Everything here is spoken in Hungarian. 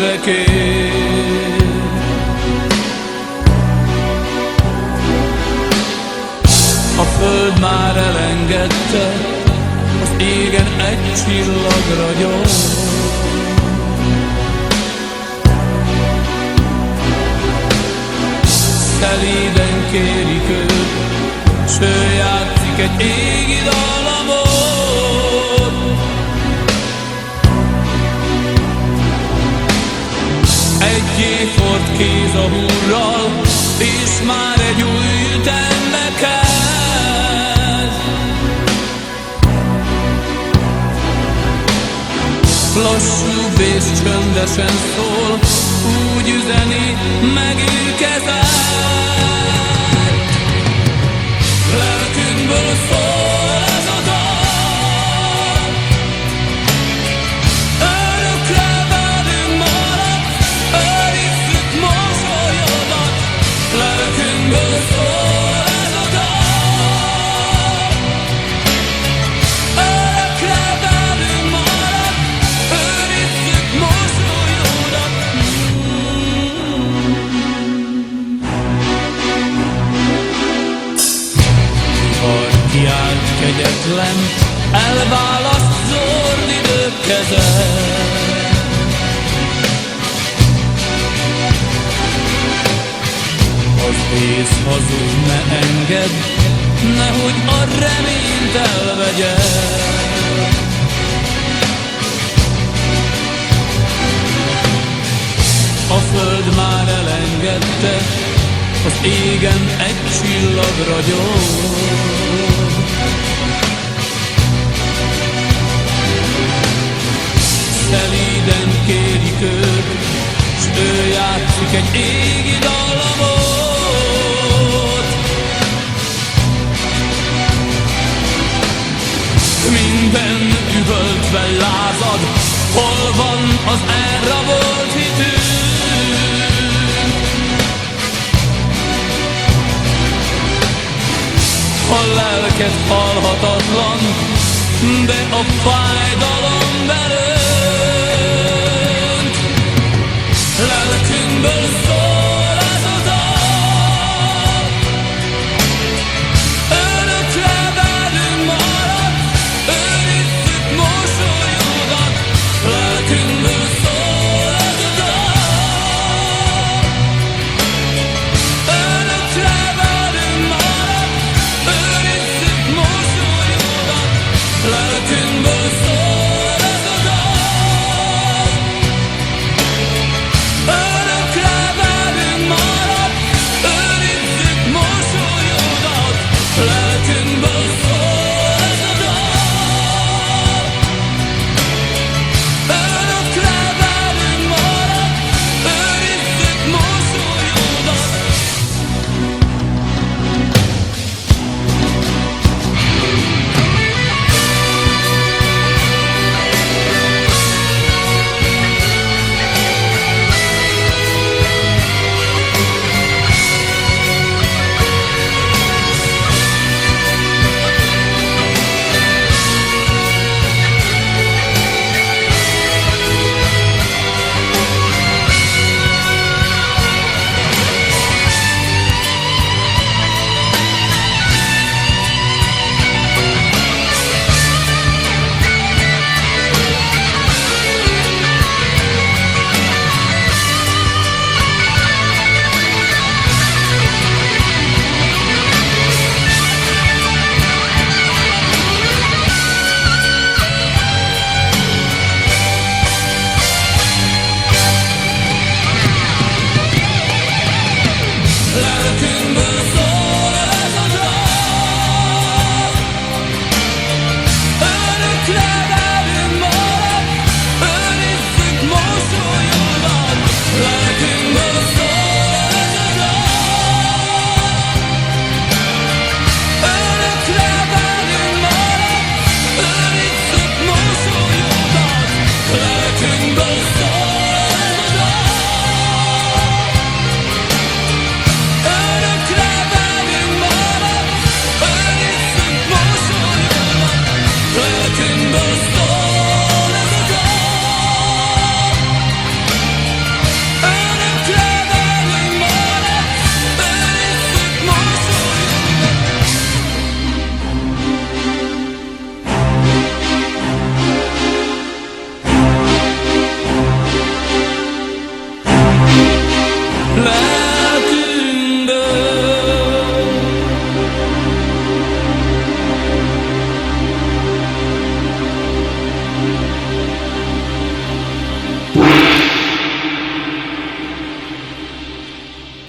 életre kér. A föld már elengedte, az égen egy csillag ragyog. Szelíden kérik őt, s ő játszik egy égi dallamot. Egy éjfort kéz a hurral, és már egy új ütembe kezd. Lassúbb és csöndesen szól, úgy üzeni, megérkezett. Lelkünkből szól ez a dal, örökre velünk marad, őrizzük mosolyodat. Lelkünkből szól ez a dal, örökre velünk marad, őrizzük mosolyodat. Kiállt kegyetlen, elválaszt zord idők keze. Az ész hazug ne engedd, nehogy a reményt elvegye. A föld már elengedte, az égen egy csillag ragyog. Szelíden kérik őt, s ő játszik egy égi dallamot. Minden üvöltve lázad, hol van az elrabolt hitünk? A lelked halhatatlan, de a fájdalom